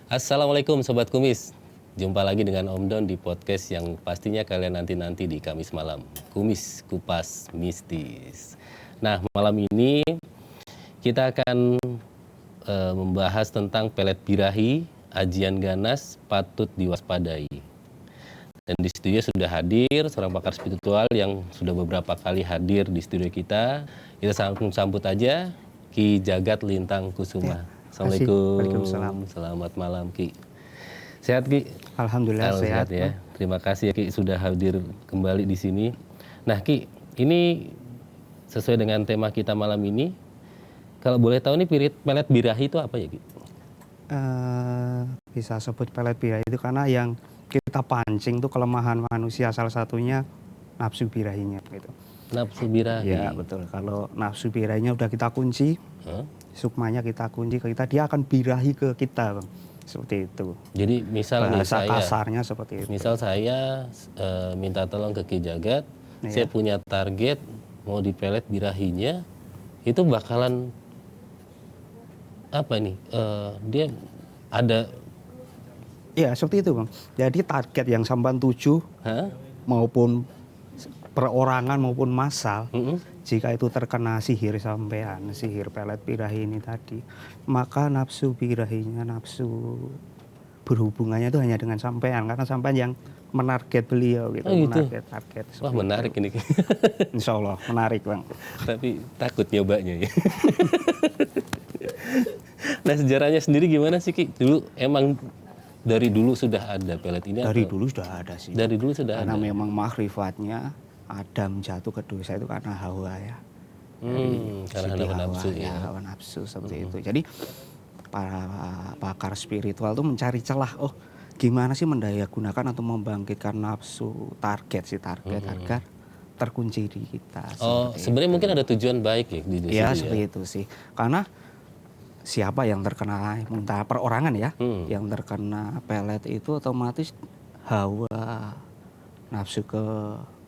Assalamualaikum Sobat Kumis. Jumpa lagi dengan Om Don di podcast yang pastinya kalian nanti-nanti di Kamis malam. Kumis Kupas Mistis. Nah, malam ini kita akan membahas tentang pelet birahi, ajian ganas, patut diwaspadai. Dan di studio sudah hadir seorang pakar spiritual yang sudah beberapa kali hadir di studio kita. Kita sambut aja Ki Jagat Lintang Kusuma. Assalamualaikum. Waalaikumsalam. Selamat malam Ki. Sehat Ki? Alhamdulillah sehat ya. Terima kasih ya Ki sudah hadir kembali di sini. Nah Ki, ini sesuai dengan tema kita malam ini. Kalau boleh tahu nih pelet birahi itu apa ya Ki? Bisa sebut pelet birahi itu karena yang kita pancing tuh kelemahan manusia, salah satunya nafsu birahinya gitu. Nafsu birahi. Ya betul. Kalau nafsu birahinya udah kita kunci, sukmanya kita kunci ke kita, dia akan birahi ke kita, Bang. Seperti itu. Jadi misal bahasa nih kasarnya seperti itu. Misal saya minta tolong ke Ki Jagat, saya punya target mau dipelet birahinya, itu bakalan apa nih? Dia ada. Ya seperti itu, Bang. Jadi target yang sampan tuju maupun perorangan maupun massal, jika itu terkena sihir sampean, sihir pelet birahi ini tadi, maka nafsu birahinya, nafsu berhubungannya itu hanya dengan sampean, karena sampean yang menarget beliau gitu. Menarget target. Wah menarik ini. Insya Allah menarik, Bang. Tapi takut nyobanya ya. Nah sejarahnya sendiri gimana sih Ki? Dulu emang dari dulu sudah ada pelet ini? Dari dulu sudah ada sih. Dari dulu sudah karena ada. Karena memang makrifatnya Adam jatuh ke dosa itu karena hawa ya. Karena hawa nafsu ya. Hawa nafsu seperti itu. Jadi para pakar spiritual tuh mencari celah. Oh, gimana sih mendayagunakan atau membangkitkan nafsu target agar terkunci di kita. Oh, sebenarnya mungkin ada tujuan baik ya di situ. Ya, seperti itu sih. Karena siapa yang terkena muntah perorangan ya, yang terkena pelet itu otomatis hawa nafsu ke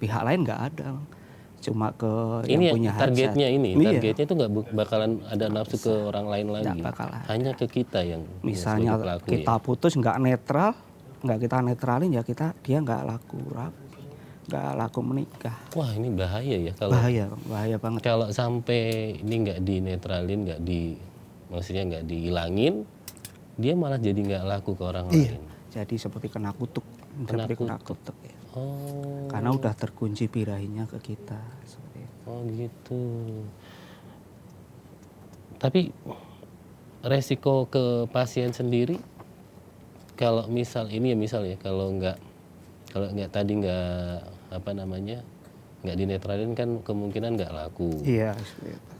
pihak lain nggak ada, cuma ke yang punya hajat. Targetnya targetnya itu nggak bakalan ada nafsu ke orang lain lagi, hanya ke kita yang misalnya pelaku, kita putus nggak netral, nggak kita netralin ya dia nggak laku rapi, nggak laku menikah. Wah ini bahaya ya kalau bahaya banget kalau sampai ini nggak dinetralin, maksudnya nggak dihilangin, dia malah jadi nggak laku ke orang lain. Jadi seperti kena kutuk ya. Oh. Karena udah terkunci birahinya ke kita. Seperti itu. Oh gitu. Tapi resiko ke pasien sendiri, kalau misal kalau nggak tadi nggak dinetralin kan kemungkinan nggak laku. Iya. Seperti itu.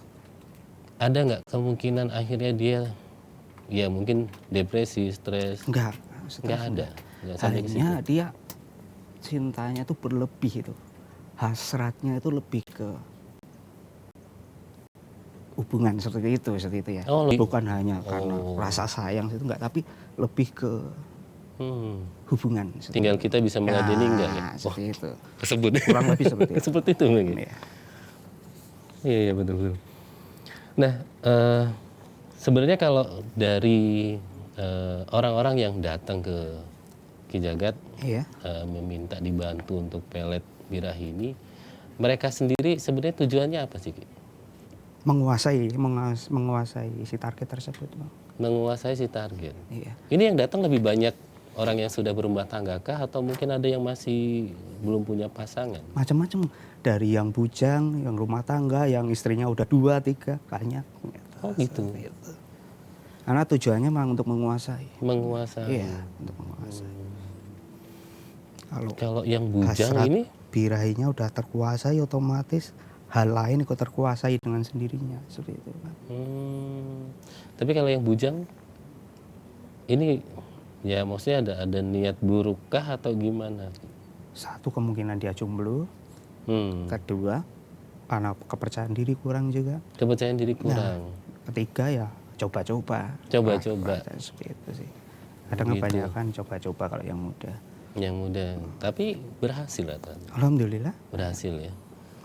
Ada nggak kemungkinan akhirnya dia ya mungkin depresi, stres? Nggak ada. Hanya dia cintanya itu berlebih itu. Hasratnya itu lebih ke hubungan seperti itu ya. Oh, bukan hanya karena rasa sayang itu enggak, tapi lebih ke hubungan. Tinggal kita bisa mengadeni enggak ya? Seperti itu. Tersebut. Kurang lebih seperti itu. Seperti itu mungkin. Iya betul. Nah, sebenarnya kalau dari orang-orang yang datang ke Ki Jagat meminta dibantu untuk pelet birahi ini, mereka sendiri sebenarnya tujuannya apa sih Ki? Menguasai si target tersebut, Bang. Menguasai si target. Iya. Ini yang datang lebih banyak orang yang sudah berumah tangga kah atau mungkin ada yang masih belum punya pasangan? Macam-macam, dari yang bujang, yang rumah tangga, yang istrinya udah 2, 3, banyak. Oh gitu. Karena tujuannya memang untuk menguasai. Iya, untuk menguasai. Kalau yang bujang ini birahinya udah terkuasai, otomatis hal lain ikut terkuasai dengan sendirinya, seperti itu. Tapi kalau yang bujang ini ya maksudnya ada niat buruk kah atau gimana? Satu, kemungkinan dia jomblo. Kedua, karena kepercayaan diri kurang juga. Kepercayaan diri kurang. Ketiga ya coba-coba. Seperti itu sih. Kadang kebanyakan coba-coba kalau yang muda. Tapi berhasil atau? Alhamdulillah. Berhasil ya.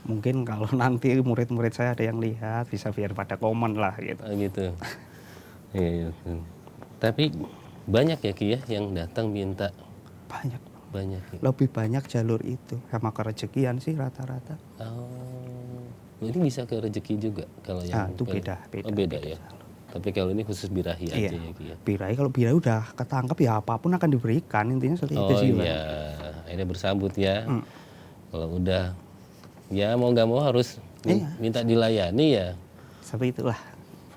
Mungkin kalau nanti murid-murid saya ada yang lihat, bisa biar pada komen lah gitu. Gitu. Iya. Tapi Banyak ya Ki ya yang datang minta. Banyak. Banyak ya. Lebih banyak jalur itu sama kerezekian sih rata-rata. Oh, ini bisa ke rezeki juga kalau yang Itu beda. Oh, beda ya. Tapi kalau ini khusus birahi aja ya Ki ya. Birahi, kalau birahi udah ketangkep ya apapun akan diberikan, intinya seperti itu sih. Oh iya, akhirnya bersambut ya. Kalau udah ya mau nggak mau harus minta dilayani ya. Seperti itulah.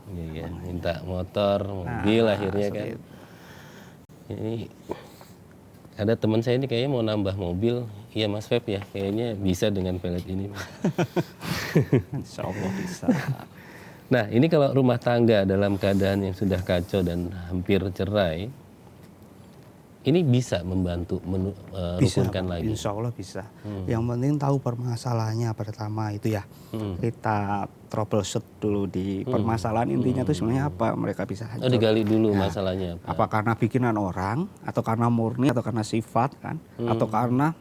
Iya, minta motor, mobil akhirnya kan. Itu. Ini ada teman saya ini kayaknya mau nambah mobil. Iya Mas Feb ya, kayaknya bisa dengan pelet ini. Insya Allah bisa. Nah ini kalau rumah tangga dalam keadaan yang sudah kacau dan hampir cerai, ini bisa membantu merukunkan lagi. Insya Allah bisa. Yang penting tahu permasalahannya pertama itu ya. Kita troubleshoot dulu di permasalahan intinya itu sebenarnya apa, mereka bisa hancur. Oh digali dulu masalahnya apa. Apa karena bikinan orang, atau karena murni, atau karena sifat kan, atau karena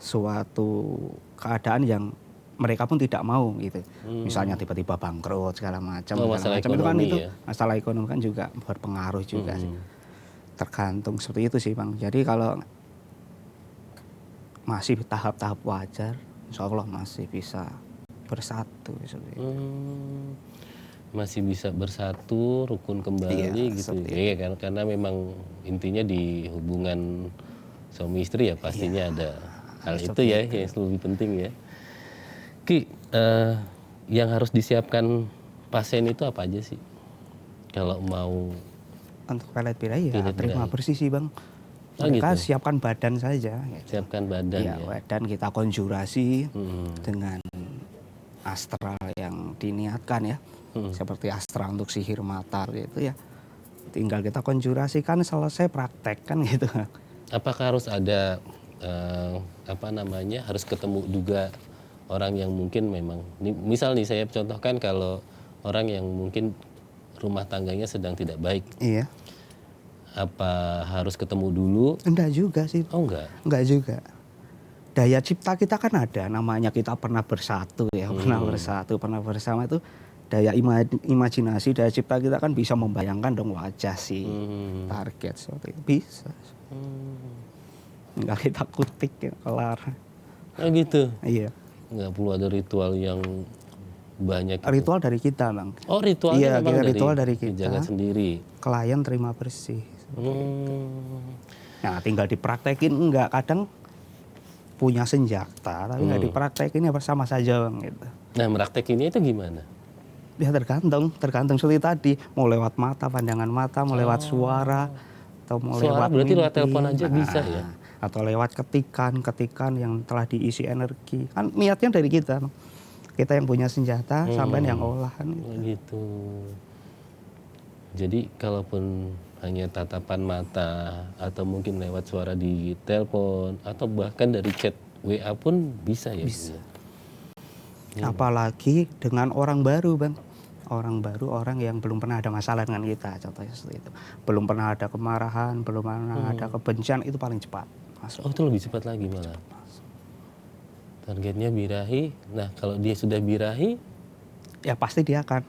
suatu keadaan yang mereka pun tidak mau gitu. Misalnya tiba-tiba bangkrut segala macam. Masalah itu kan ekonomi ya. Masalah ekonomi kan juga berpengaruh juga sih. Tergantung seperti itu sih Bang. Jadi kalau masih tahap-tahap wajar, insya Allah masih bisa bersatu seperti itu. Masih bisa bersatu, rukun kembali gitu. Ya kan, karena memang intinya di hubungan suami istri ya pastinya ada hal itu ya yang lebih penting ya. Ki, yang harus disiapkan pasien itu apa aja sih? Kalau mau untuk pelet birahi ya terima bersih sih Bang. Mereka gitu? Siapkan badan saja. Gitu. Siapkan badan ya. Badan kita konjurasi dengan astral yang diniatkan ya. Seperti astral untuk sihir mata gitu ya. Tinggal kita konjurasikan, selesai praktek kan gitu. Apakah harus ada harus ketemu juga orang yang mungkin memang, misal nih saya contohkan kalau orang yang mungkin rumah tangganya sedang tidak baik. Iya. Apa harus ketemu dulu? Enggak juga sih. Oh enggak? Enggak juga. Daya cipta kita kan ada, namanya kita pernah bersatu ya, pernah bersatu, pernah bersama itu. Daya imajinasi, daya cipta kita kan bisa membayangkan dong wajah si target seperti itu. Bisa. Enggak kita kutik ya, kelar. Oh gitu? Iya. Nggak perlu ada ritual yang banyak. Ritual dari kita Bang. Oh ritualnya memang ritual dari kita. Jaga sendiri. Klien terima bersih. Nah tinggal dipraktekin, enggak kadang punya senjata tapi nggak dipraktekin ya bersama saja Bang gitu. Nah meraktekinnya itu gimana? Ya tergantung seperti tadi, mau lewat mata, pandangan mata, mau lewat suara, atau mau lewat berarti mimpi, lewat telepon aja bisa ya? Atau lewat ketikan yang telah diisi energi. Kan niatnya dari kita yang punya senjata, sampai yang olahan. Gitu. Jadi kalaupun hanya tatapan mata atau mungkin lewat suara di telepon atau bahkan dari chat WA pun bisa ya? Bisa. Apalagi dengan orang baru Bang. Orang baru, orang yang belum pernah ada masalah dengan kita, contohnya seperti itu. Belum pernah ada kemarahan, belum pernah ada kebencian, itu paling cepat masuk. Oh itu lebih cepat lagi malah. Targetnya birahi. Nah kalau dia sudah birahi, ya pasti dia akan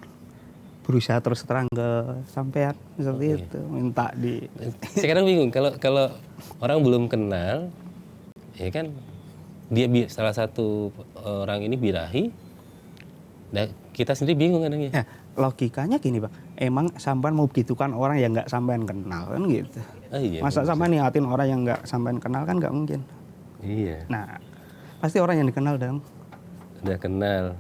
berusaha terus terang ke sampean seperti itu, minta di. Sekarang bingung kalau orang belum kenal, ya kan dia salah satu orang ini birahi, nah kita sendiri bingung kadangnya. Ya, logikanya gini Bang, emang sampean mau begitukan orang yang nggak sampean kenal kan gitu. Iya, masa sampean niatin orang yang nggak sampean kenal kan nggak mungkin. Iya. Nah pasti orang yang dikenal dong. Udah kenal.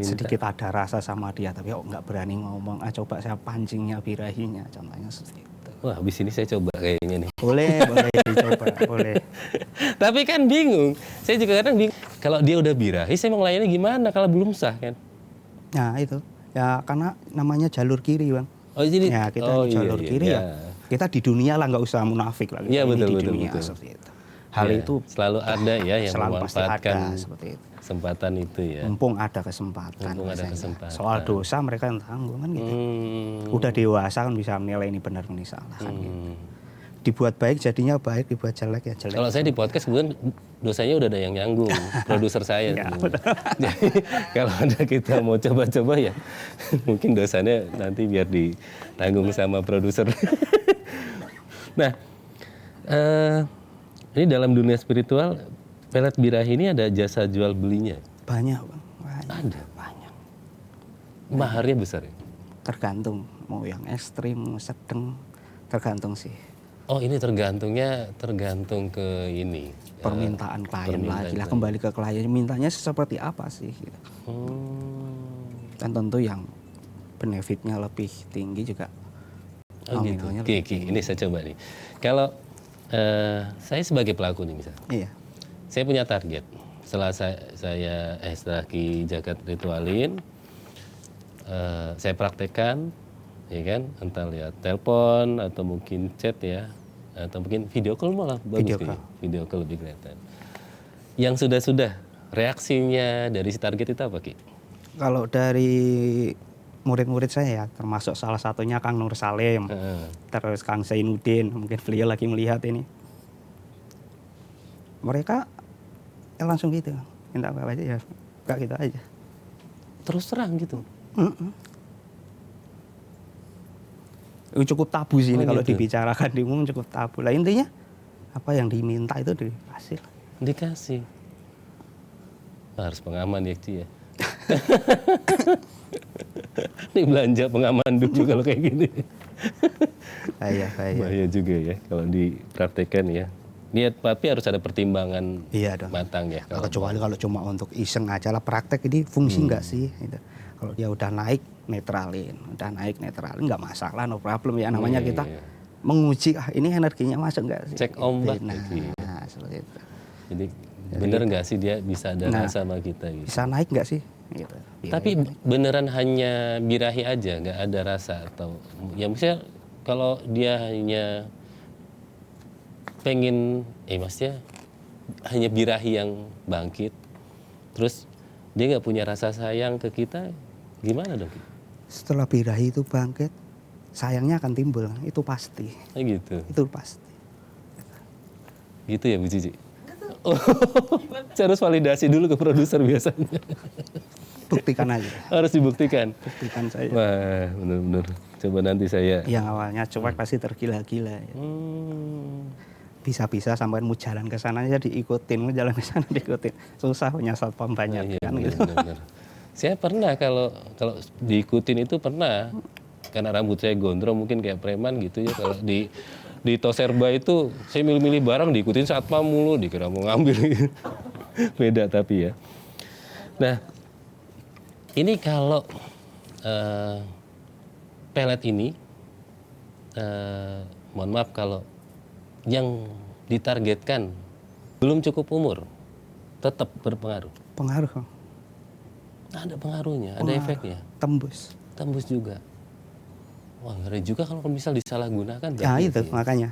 Sedikit ada rasa sama dia tapi nggak berani ngomong. Coba saya pancingnya birahinya, contohnya seperti itu. Wah habis ini saya coba kayaknya nih. Boleh dicoba, boleh. Tapi kan bingung, saya juga kadang bingung. Kalau dia udah birahi, saya mau ngelayani gimana kalau belum sah kan? Nah itu, ya karena namanya jalur kiri Bang. Oh jadi, ya kita jalur kiri ya. Kita di dunia lah, nggak usah munafik lagi. Iya betul. Seperti itu. Hal itu selalu ada ya yang memanfaatkan seperti itu. Kesempatan itu ya. Mumpung ada kesempatan. Soal dosa mereka yang tanggung kan gitu. Udah dewasa kan bisa menilai ini benar ini salah kan gitu. Dibuat baik jadinya baik, dibuat jelek ya jelek. Kalau saya di podcast kemudian dosanya udah ada yang nyanggung, produser saya. Jadi kalau ada kita mau coba-coba ya mungkin dosanya nanti biar ditanggung sama produser. Nah, ini dalam dunia spiritual, pelet birahi ini ada jasa jual belinya? Banyak Bang, banyak. Ada? Banyak. Maharnya besar ya? Tergantung, mau yang ekstrim, mau sedang, tergantung sih. Oh ini tergantung ke ini. Permintaan klien permintaan lagi lah, klien. kembali ke klien, mintanya seperti apa sih gitu. Dan tentu yang benefitnya lebih tinggi juga. Oh gitu. nominalnya Oke, lebih tinggi. ini saya coba nih. Kalau saya sebagai pelaku nih misalnya, Iya. saya punya target. Setelah setelah Ki Jagat ritualin, saya praktekkan, ya kan, entah lihat telepon atau mungkin chat ya, atau mungkin video call malah bagus Video nih. call. Video call lebih kelihatan. Yang sudah reaksinya dari si target itu apa Ki? Kalau dari murid-murid saya ya, termasuk salah satunya Kang Nur Salim, terus Kang Zainuddin, mungkin beliau lagi melihat ini. Mereka langsung gitu, minta apa aja ya, enggak gitu aja. Terus terang gitu. Cukup tabu sih ini Oh, kalau gitu. dibicarakan di umum, cukup tabu. Lah intinya apa yang diminta itu dikasih. Dikasih. Harus pengaman ya Ci ya. Ini belanja pengaman dulu kalau kayak gini. Iya. Bahaya juga ya kalau dipraktekkan ya. Niat tapi harus ada pertimbangan Iya dong. matang ya. Kecuali kalau cuma untuk iseng aja lah, praktek ini fungsi enggak sih? Gitu. Kalau dia udah naik netralin nggak masalah, no problem ya. Namanya kita Iya. menguji ini energinya masuk enggak sih? Cek ombak Nah, gitu. seperti itu. Jadi bener nggak sih dia bisa ada rasa sama kita gitu. Bisa naik enggak sih? Gitu. Tapi beneran hanya birahi aja, nggak ada rasa atau ya misalnya kalau dia hanya pengen, maksudnya hanya birahi yang bangkit, terus dia nggak punya rasa sayang ke kita, gimana dong? Setelah birahi itu bangkit, sayangnya akan timbul, itu pasti. Gitu. Itu pasti. Gitu ya Bu Cici? Oh, saya harus validasi dulu ke produser biasanya. Buktikan aja. Harus dibuktikan. Buktikan saja. Wah, bener-bener. Coba nanti saya. Yang awalnya cuek pasti tergila-gila. Ya. Bisa-bisa sampai mau jalan ke sana aja diikutin, mau jalan ke sana diikutin. Susah punya satpam banyak Iya, kan gitu. bener-bener. Saya pernah kalau diikutin itu pernah, karena rambut saya gondrong mungkin kayak preman gitu ya. Kalau di Toserba itu saya milih-milih barang diikutin satpam mulu, dikira mau ngambil. Beda tapi ya. Nah, ini kalau pelet ini, mohon maaf kalau yang ditargetkan belum cukup umur, tetap berpengaruh. Pengaruh Bang. Ada pengaruhnya, ada efeknya. Tembus. Tembus juga. Wah, ngeri juga kalau misal disalahgunakan. Ya berarti itu ya. makanya.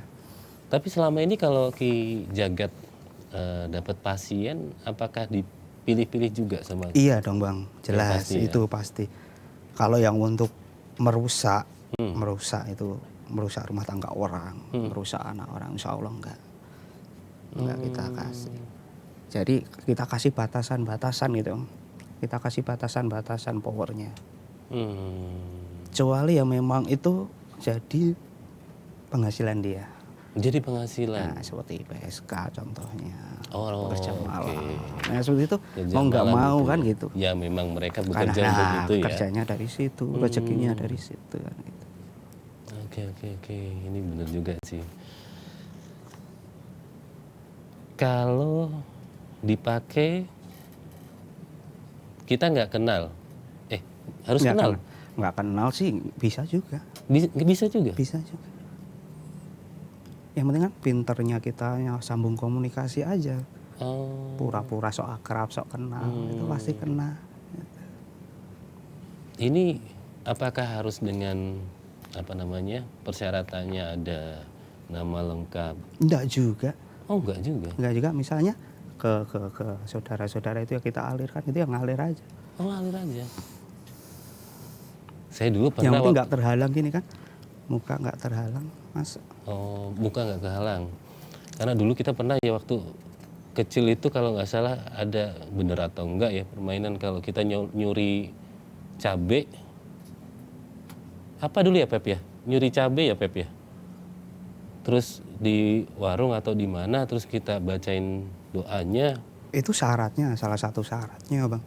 Tapi selama ini kalau Ki Jagat dapat pasien, apakah dipilih-pilih juga sama? Iya dong Bang, jelas pasti ya. itu pasti. Kalau yang untuk merusak itu merusak rumah tangga orang, merusak anak orang, insya Allah enggak kita kasih. Jadi kita kasih batasan-batasan gitu, kita kasih batasan-batasan powernya. Kecuali yang memang itu jadi penghasilan dia. Jadi penghasilan. Nah, seperti PSK contohnya, Oh, bekerja malam. oke. Nah, seperti itu Kerja mau nggak malam mau gitu kan ya. gitu. Ya memang mereka Karena bekerja untuk itu ya. kerjanya dari situ, rezekinya dari situ kan gitu. Oke. Ini benar juga sih. Kalau dipakai kita nggak kenal, harus Nggak kenal. nggak kenal sih bisa juga. Bisa juga. Bisa juga. Yang penting kan pinternya kita sambung komunikasi aja. Oh. Pura-pura sok akrab, sok kenal, itu pasti kena. Ini apakah harus dengan persyaratannya ada nama lengkap? Enggak juga. Oh, enggak juga. Enggak juga, misalnya ke saudara-saudara itu ya kita alirkan, itu yang ngalir aja. Oh, ngalir aja. Saya dulu pernah Yang penting nggak terhalang gini kan, muka nggak terhalang, Mas. Oh, muka nggak kehalang. Karena dulu kita pernah ya waktu kecil itu kalau nggak salah ada, bener atau enggak ya, permainan kalau kita nyuri cabe. Apa dulu ya Pep ya? Nyuri cabe ya Pep ya? terus di warung atau di mana terus kita bacain doanya. Itu syaratnya, salah satu syaratnya Bang.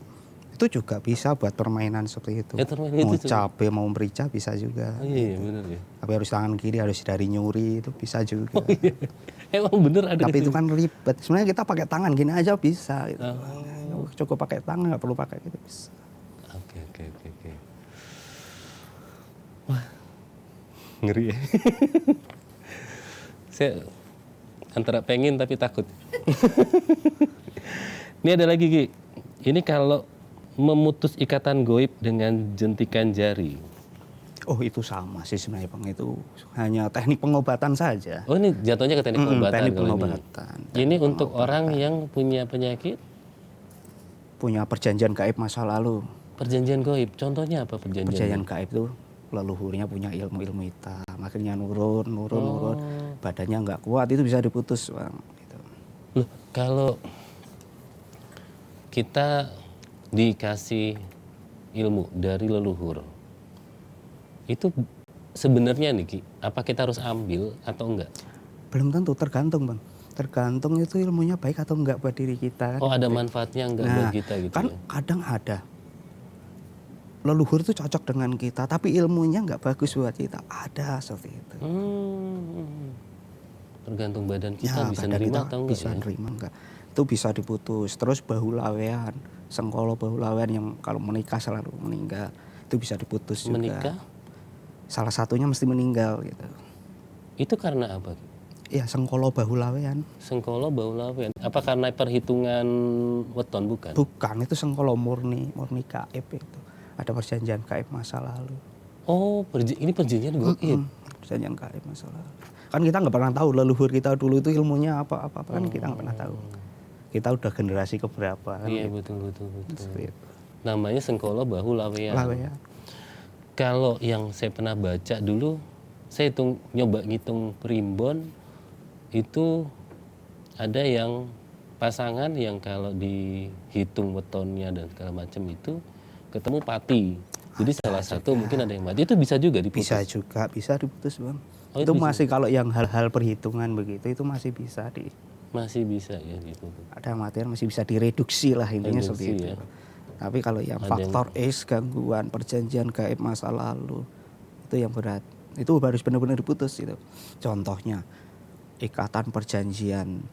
Itu juga bisa buat permainan seperti itu. Ya, permainan Mau itu cabe, mau merica bisa juga. Oh iya, bener ya. Tapi harus tangan kiri, harus dari nyuri, itu bisa juga. Oh, iya. Emang bener ada Tapi itu kan ribet. Sebenarnya kita pakai tangan gini aja bisa. Gitu. Cukup pakai tangan, nggak perlu pakai gitu bisa. Oke. Wah, ngeri ya. Saya antara pengen tapi takut. Ini ada lagi, Ki. Ini kalau memutus ikatan goib dengan jentikan jari. Oh itu sama sih sebenarnya Bang. Itu hanya teknik pengobatan saja. Oh ini jatuhnya ke teknik pengobatan. Teknik kalau pengobatan. Ini untuk orang yang punya penyakit? Punya perjanjian gaib masa lalu. Perjanjian goib, contohnya apa perjanjian? Perjanjian gaib itu leluhurnya punya ilmu-ilmu hitam, akhirnya nurun, badannya nggak kuat, itu bisa diputus Bang. Gitu. Loh, kalau kita dikasih ilmu dari leluhur, itu sebenarnya nih Ki, apa kita harus ambil atau enggak? Belum tentu, tergantung Bang. Tergantung itu ilmunya baik atau enggak buat diri kita. Oh ada manfaatnya enggak buat kita gitu kan ya? Kadang ada leluhur itu cocok dengan kita, tapi ilmunya nggak bagus buat kita. Ada seperti itu. Tergantung badan kita Ya, bisa badan nerima kita atau enggak bisa ya? nerima enggak. Itu bisa diputus. Terus bahu lawean, sengkolo bahu lawean yang kalau menikah selalu meninggal, itu bisa diputus juga. Menikah? Salah satunya mesti meninggal gitu. Itu karena apa? Ya, sengkolo bahu lawean. Sengkolo bau lawen. Apa karena perhitungan weton bukan? Bukan, itu sengkolo murni gaib itu. Ada perjanjian gaib masa lalu. Oh, ini perjanjian goib. Perjanjian gaib masa lalu. Kan kita nggak pernah tahu leluhur kita dulu itu ilmunya apa kan kita nggak pernah tahu. Kita udah generasi keberapa kan. Iya, gitu. betul. Seperti itu. Namanya sengkolo bahu lawean. Lawean. Kalau yang saya pernah baca dulu, saya nyoba ngitung primbon, itu ada yang pasangan yang kalau dihitung wetonnya dan segala macam itu ketemu pati. Jadi salah satu mungkin ada yang mati, itu bisa juga diputus. Bisa juga, bisa diputus Bang. Oh, itu bisa. masih kalau yang hal-hal perhitungan begitu itu masih bisa Masih bisa ya gitu. ada material masih bisa direduksi lah intinya seperti itu. Ya. Tapi kalau yang faktor X, gangguan perjanjian gaib masa lalu, itu yang berat. Itu harus benar-benar diputus gitu. Contohnya ikatan perjanjian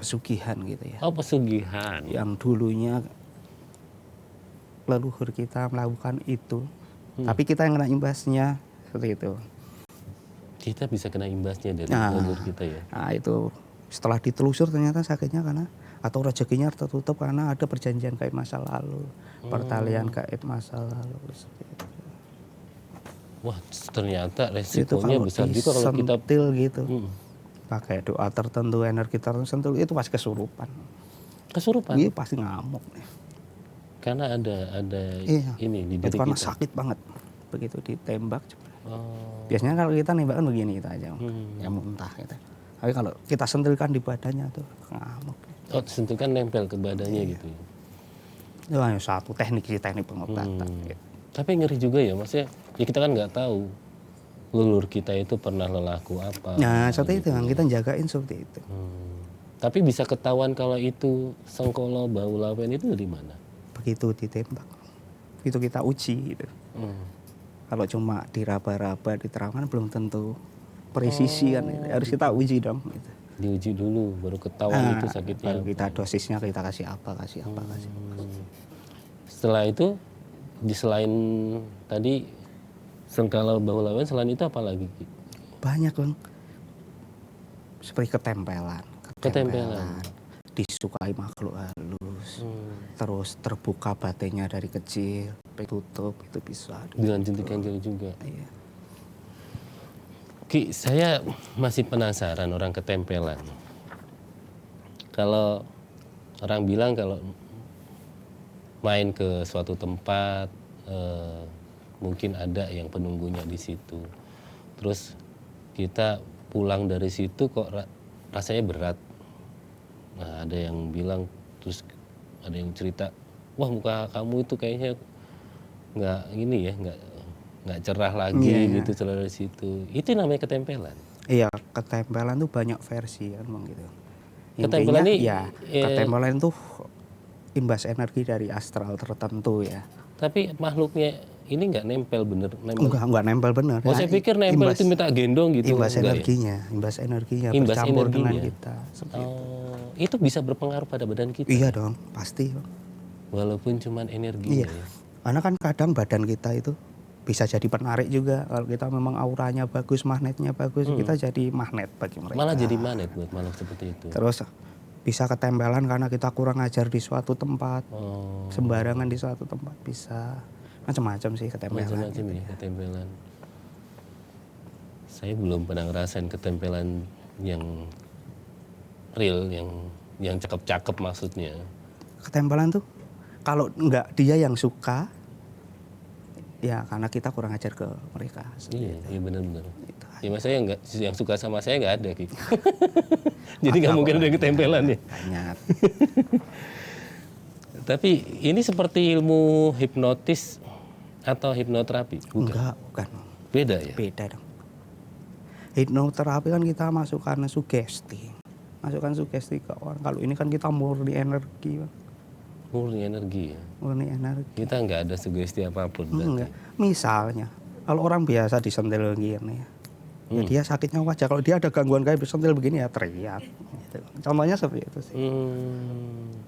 pesugihan gitu ya. Oh, pesugihan. Yang dulunya leluhur kita melakukan itu, tapi kita yang kena imbasnya seperti itu. Kita bisa kena imbasnya dari leluhur kita ya. Nah itu setelah ditelusur ternyata sakitnya karena atau rezekinya tertutup karena ada perjanjian gaib masa lalu, pertalian gaib masa lalu seperti itu. Wah, ternyata Itu resikonya kalau besar juga kalau kita gitu. Pakai doa tertentu, energi tertentu itu pasti kesurupan. Kesurupan. Iya pasti ngamuk nih. Karena ada ini di diri itu karena kita. sakit banget begitu ditembak. Oh. Biasanya kalau kita nembakan begini kita aja, ya muntah gitu. Tapi kalau kita sentilkan di badannya tuh ngamuk. Oh, sentuhkan nempel ke badannya gitu ya. Itu hanya satu teknik pengobatan. Gitu. Tapi ngeri juga ya, maksudnya ya kita kan nggak tahu leluhur kita itu pernah lelaku apa. Nah seperti itu kan kita jagain seperti itu. Tapi bisa ketahuan kalau itu sengkolo bau lawen itu dari mana? Begitu ditembak, itu kita uji gitu. Kalau cuma diraba-raba, diterangkan belum tentu presisi kan. Gitu. Harus kita uji dong. Gitu. Diuji dulu, baru ketahuan itu sakitnya. Baru kita dosisnya kita kasih apa. Setelah itu, selain tadi sengkala bau lawen, selain itu apa lagi? Banyak Bang. Seperti ketempelan. Disukai makhluk halus. Terus terbuka batinnya dari kecil, tutup itu bisa. Dengan jentikan jari juga. Iya. Ki, saya masih penasaran orang ketempelan. Kalau orang bilang kalau main ke suatu tempat, mungkin ada yang penunggunya di situ. Terus kita pulang dari situ kok rasanya berat. Nah, ada yang bilang, terus ada yang cerita, wah muka kamu itu kayaknya nggak nggak cerah lagi gitu celana di situ. Itu namanya ketempelan. Iya, ketempelan tuh banyak versi kan Bang gitu. Ketempelan Intinya ini ya ketempelan tuh imbas energi dari astral tertentu ya. tapi makhluknya ini nggak nempel bener, nempel. Enggak nempel bener. Oh, saya pikir nempel itu minta gendong gitu. Imbas enggak energinya, imbas energinya Imbas bercampur energinya. dengan kita. Itu bisa berpengaruh pada badan kita. Iya dong, pasti. Bang. Walaupun cuman energinya. Iya. Ya. Karena kan kadang badan kita itu bisa jadi penarik juga. Kalau kita memang auranya bagus, magnetnya bagus, kita jadi magnet bagi mereka. Malah jadi magnet buat makhluk seperti itu. Terus bisa ketempelan karena kita kurang ajar di suatu tempat. Sembarangan di suatu tempat bisa. Macam-macam sih ketempelan. Macam-macam ya ketempelan. Saya belum pernah ngerasain ketempelan yang real, yang cakep-cakep maksudnya. Ketempelan tuh kalau enggak dia yang suka, ya karena kita kurang ajar ke mereka. Iya benar-benar. Ya maksudnya yang suka sama saya nggak ada gitu. Jadi nggak mungkin ada ketempelan ya. Banyak. Tapi ini seperti ilmu hipnotis atau hipnoterapi? Bukan. Beda ya? Beda dong. Hipnoterapi kan kita masukkan sugesti. Masukkan sugesti ke orang. Kalau ini kan kita murni energi. Murni energi ya? Murni energi. Kita nggak ada sugesti apapun berarti? Enggak. Misalnya, kalau orang biasa disentil gini ya dia sakitnya wajar. Kalau dia ada gangguan kayak disentil begini ya teriak. Gitu. Contohnya seperti itu sih.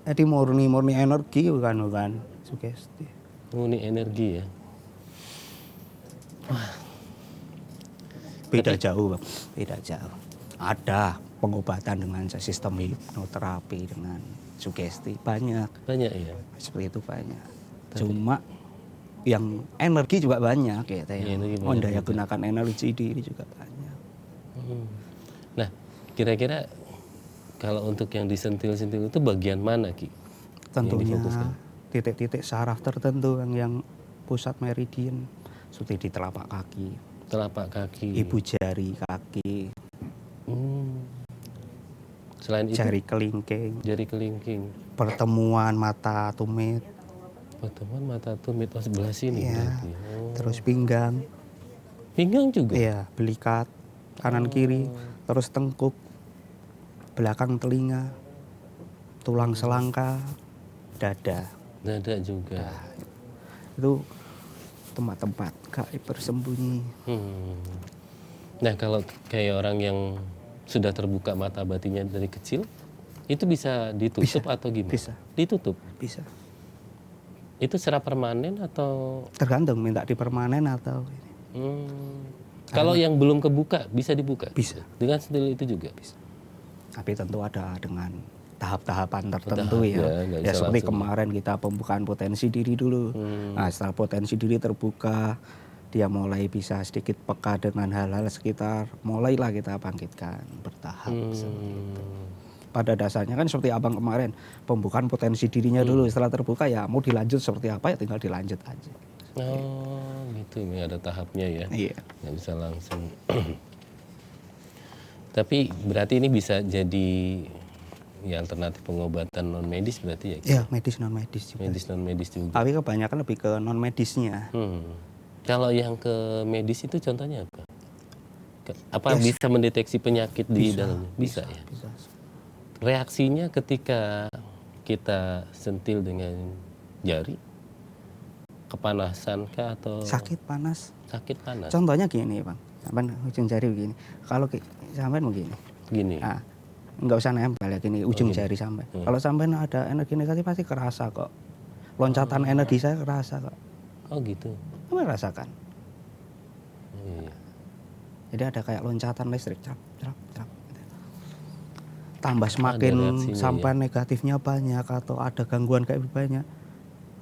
Jadi murni energi bukan sugesti. Murni energi ya? Beda jauh Bang. Beda jauh. Ada pengobatan dengan sistem hipnoterapi dengan sugesti banyak ya seperti itu banyak. Cuma yang energi juga banyak gitu ya. Mendaya gunakan energi diri juga banyak. Nah kira-kira kalau untuk yang disentil-sentil itu bagian mana Ki? Tentunya titik-titik saraf tertentu yang pusat meridian seperti di telapak kaki, ibu jari kaki, selain itu jari kelingking, pertemuan mata tumit, sebelah sini ya. berarti. Terus pinggang juga? Iya, belikat kanan kiri, terus tengkuk, belakang telinga, tulang selangka, dada juga. Nah, itu tempat-tempat gaib bersembunyi. Nah kalau kayak orang yang sudah terbuka mata batinnya dari kecil, itu bisa ditutup atau gimana? Bisa. Ditutup? Bisa. Itu secara permanen atau? Tergantung minta dipermanen atau Kalau yang belum kebuka bisa dibuka? Bisa. Dengan sentil itu juga? Bisa. Tapi tentu ada dengan tahap-tahapan tertentu ya seperti kemarin kita pembukaan potensi diri dulu. Nah setelah potensi diri terbuka, dia mulai bisa sedikit peka dengan hal-hal sekitar, mulailah kita bangkitkan bertahap seperti itu. Pada dasarnya kan seperti abang kemarin, pembukaan potensi dirinya dulu, setelah terbuka ya mau dilanjut seperti apa ya tinggal dilanjut aja. Oh gitu, ini ada tahapnya ya? Iya. Nggak bisa langsung. Tapi berarti ini bisa jadi ya alternatif pengobatan non medis berarti ya? Iya, medis non medis juga. Medis non medis juga. Tapi kebanyakan lebih ke non medisnya. Kalau yang ke medis itu contohnya apa? Apa bisa mendeteksi penyakit di dalamnya? Bisa ya? Bisa. Reaksinya ketika kita sentil dengan jari, kepanasan kah atau? Sakit panas. Contohnya gini Bang, sampai ujung jari begini. Kalau sampai begini. Gini. Nah, nggak usah nempel ya gini ujung jari sampai. Kalau sampai ada energi negatif pasti kerasa kok. Loncatan energi saya kerasa kok. Oh gitu. Kamu rasakan. Iya. Jadi ada kayak loncatan listrik, cerap. Tambah semakin sampai negatifnya banyak atau ada gangguan kayak banyak.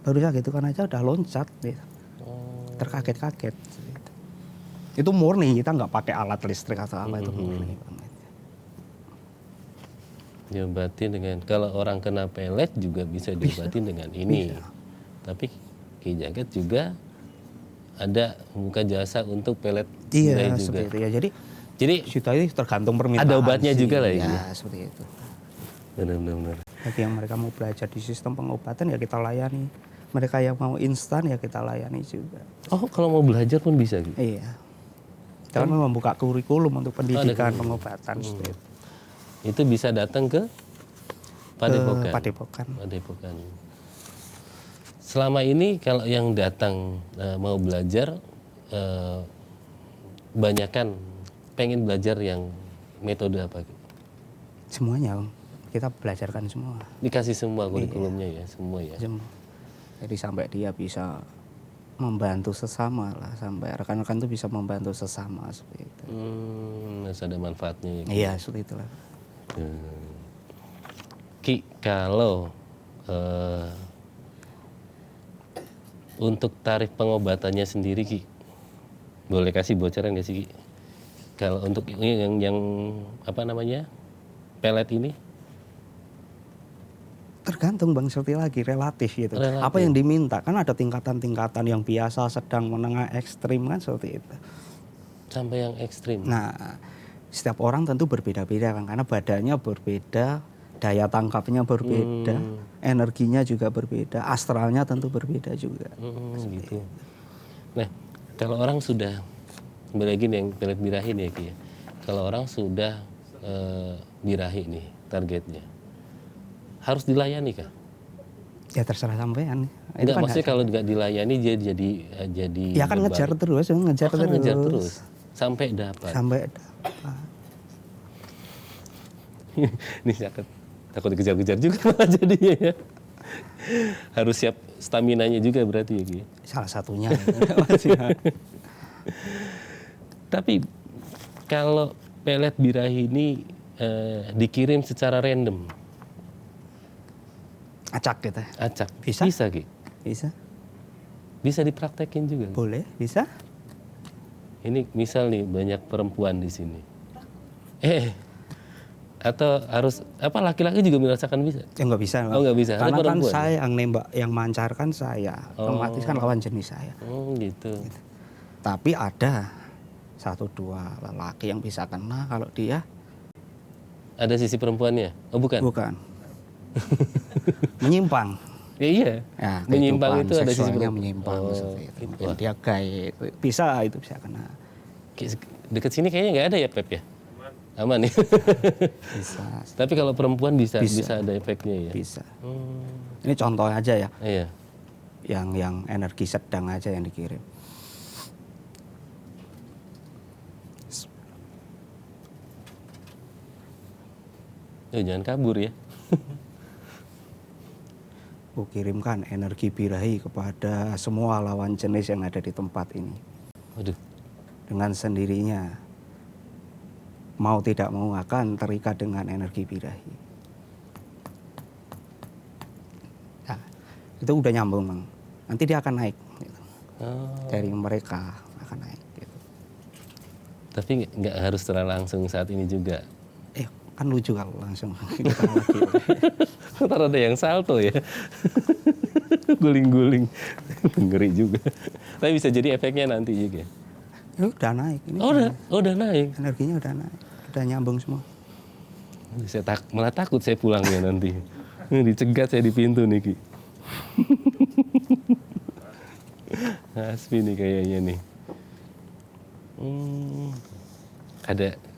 Baru saja gitu kan aja udah loncat, gitu. Terkaget-kaget. Gitu. Itu murni, kita nggak pakai alat listrik atau apa itu murni. Diobatin dengan, kalau orang kena pelet juga bisa diobatin dengan ini. Bisa. Tapi Ki Jagat juga ada buka jasa untuk pelet juga. Seperti itu ya. Jadi itu tergantung permintaan. Ada obatnya juga lah ya. Ya, seperti itu. Benar. Bagi yang mereka mau belajar di sistem pengobatan ya kita layani. Mereka yang mau instan ya kita layani juga. Oh, kalau mau belajar pun bisa gitu? Iya. Kita kan membuka kurikulum untuk pendidikan ada pengobatan. Seperti itu. Itu bisa datang ke Padepokan. Padepokan. Padepokan. Selama ini kalau yang datang mau belajar, banyakan pengen belajar yang metode apa? Semuanya, Bang. Kita belajarkan semua. Dikasih semua kurikulumnya ya, semua ya. Semua. Jadi sampai dia bisa membantu sesama lah, sampai rekan-rekan itu bisa membantu sesama seperti itu. Harus ada manfaatnya ya. Iya, seperti itulah. Ki, kalau untuk tarif pengobatannya sendiri, Ki, boleh kasih bocoran nggak sih, Ki? Kalau untuk yang apa namanya, pelet ini? Tergantung Bang, seperti lagi relatif gitu. Relatif. Apa yang diminta, kan ada tingkatan-tingkatan yang biasa, sedang, menengah, ekstrim kan seperti itu. Sampai yang ekstrim. Nah, setiap orang tentu berbeda-beda kan, karena badannya berbeda, daya tangkapnya berbeda, energinya juga berbeda, astralnya tentu berbeda juga. Gitu. Nah, kalau orang sudah lagi yang pelet birahi nih, Ki, ya. Kalau orang sudah birahi nih targetnya, harus dilayani kah? Ya terserah sampean. Enggak, maksudnya kalau nggak dilayani dia jadi ya kan ngejar terus, ngejar terus. Ngejar terus sampai dapat. Sampai dapat. Ini takut dikejar-kejar juga jadinya ya. Harus siap staminanya juga berarti ya, Ki. Salah satunya. Tapi kalau pelet birahi ini dikirim secara random, acak gitu. acak, Bisa? bisa, Ki? Bisa. Bisa dipraktekin juga. Boleh, bisa. Ini misal nih banyak perempuan di sini. Atau harus apa, laki-laki juga merasakan bisa? Ya nggak bisa. Oh, nggak bisa. Ada Karena kan perempuan? saya yang nembak, yang mancarkan saya. Otomatis kan lawan jenis saya. Oh, gitu. Tapi ada 1-2 lelaki yang bisa kena kalau dia Ada sisi perempuannya? Oh, bukan? bukan. Menyimpang. Ya, iya. Ya, Menyimpang kehidupan itu ada sisi seksualnya perempuan. menyimpang Oh, seperti itu. gitu. Mungkin dia gay, bisa kena. Deket sini kayaknya nggak ada ya, Pep ya? Aman ya? Bisa. Tapi kalau perempuan bisa ada efeknya ya? Bisa. Ini contoh aja ya. Iya. Yang energi sedang aja yang dikirim. Jangan kabur ya. Kirimkan energi birahi kepada semua lawan jenis yang ada di tempat ini. Waduh. Dengan sendirinya, mau tidak mau akan terikat dengan energi birahi. Nah, itu udah nyambung, Bang. Nanti dia akan naik. Gitu. Dari mereka akan naik. Gitu. Tapi nggak harus secara langsung saat ini juga. Kan lucu kalau langsung kita lagi. Ntar ada yang salto ya. Guling-guling. Ngeri juga. Tapi bisa jadi efeknya nanti juga. Udah naik. Ini udah naik. Energinya udah naik. Udah nyambung semua. Saya malah takut saya pulangnya nanti. Dicegat saya di pintu nih, Ki. Aspi nih kayaknya nih.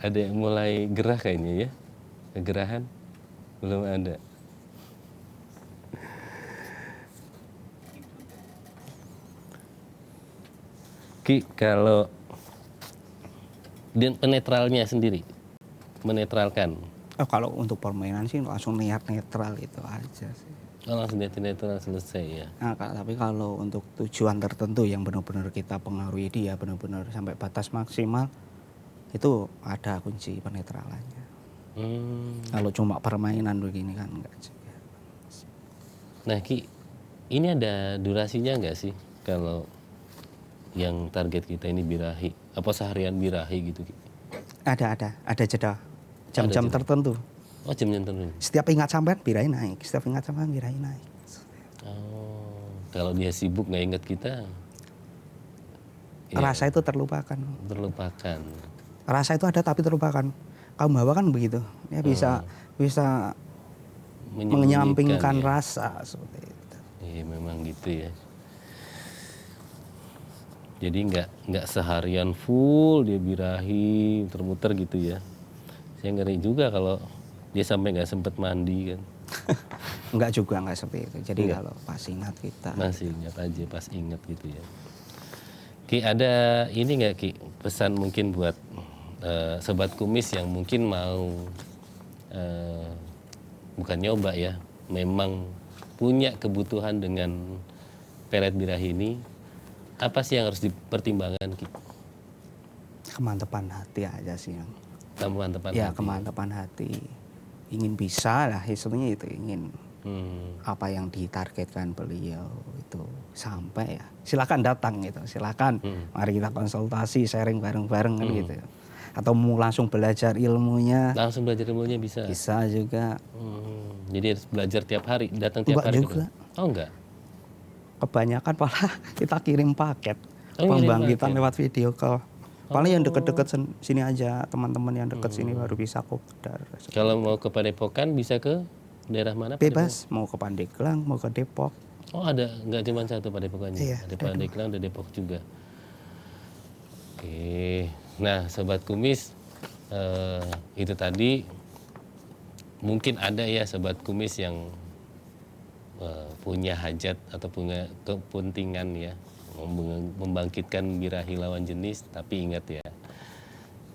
Ada yang mulai gerah kayaknya ya. Kegerahan belum ada. Ki, kalau dan penetralnya sendiri, menetralkan. Kalau untuk permainan sih langsung niat netral itu aja sih. Langsung netral selesai ya. Nah, tapi kalau untuk tujuan tertentu yang benar-benar kita pengaruhi dia benar-benar sampai batas maksimal, itu ada kunci penetralannya. Kalau cuma permainan begini kan enggak juga. Nah, Ki, ini ada durasinya enggak sih kalau yang target kita ini birahi? Apa seharian birahi gitu, Ki? Ada jeda jam-jam tertentu. Oh, jam-jam tertentu. Setiap ingat sampean birahi naik, setiap ingat sampean birahi naik. Oh, kalau dia sibuk nggak ingat kita, rasa itu terlupakan. Terlupakan. Rasa itu ada tapi terlupakan. Kaum hawa kan begitu, ya bisa menyampingkan ya. rasa seperti itu. Iya memang gitu ya. Jadi nggak seharian full dia birahi muter-muter gitu ya. Saya ngeri juga kalau dia sampai nggak sempet mandi kan. Enggak juga, enggak seperti itu. Jadi kalau pas ingat kita. Masih ingat aja pas ingat gitu ya. Ki ada ini nggak Ki pesan mungkin buat sobat kumis yang mungkin mau bukan nyoba ya, memang punya kebutuhan dengan pelet birahi ini, apa sih yang harus dipertimbangkan Ki? Kemantapan hati aja sih yang. Kemantapan Ya, hati. kemantapan hati. Ingin bisa lah, istilahnya itu ingin apa yang ditargetkan beliau itu sampai ya. Silakan datang gitu, silakan. Mari kita konsultasi, sharing bareng-bareng kan gitu. Atau mau langsung belajar ilmunya. Langsung belajar ilmunya bisa. Bisa juga. Jadi harus belajar tiap hari, datang tiap Enggak hari juga. gitu. Oh enggak. Kebanyakan malah kita kirim paket. Oh, kirim Pembangkitan paket. lewat video call. Paling yang deket-deket sini aja, teman-teman yang deket sini baru bisa kopdar. Kalau mau ke Padepokan bisa ke daerah mana? Bebas, mau ke Pandeglang, mau ke Depok. Oh ada, nggak cuma satu Padepokannya, Iya, ada ada Pandeglang, ada Depok juga. Oke, nah sobat kumis itu tadi mungkin ada ya sobat kumis yang punya hajat atau punya kepentingan ya membangkitkan birahi lawan jenis, tapi ingat ya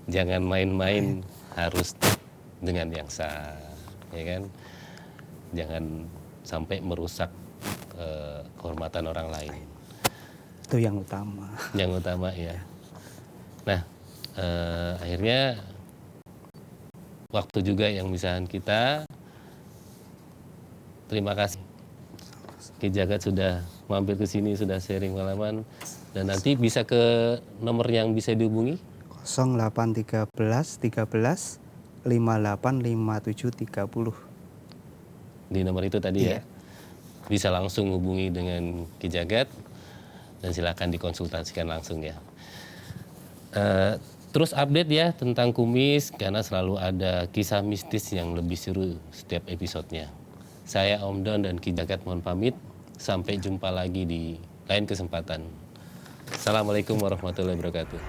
jangan main-main, harus dengan yang sah, ya kan? Jangan sampai merusak kehormatan orang lain. Itu yang utama. Yang utama ya. Nah, akhirnya waktu juga yang misalkan kita. Terima kasih Ki Jagat sudah mampir ke sini, sudah sharing pengalaman, dan nanti bisa ke nomor yang bisa dihubungi 0813 13 58 57 30. di nomor itu tadi Iya. ya. Bisa langsung hubungi dengan Ki Jagat dan silakan dikonsultasikan langsung ya. Terus update ya tentang kumis karena selalu ada kisah mistis yang lebih seru setiap episodenya. Saya Om Don dan Ki Jagat mohon pamit. Sampai jumpa lagi di lain kesempatan. Assalamualaikum warahmatullahi wabarakatuh.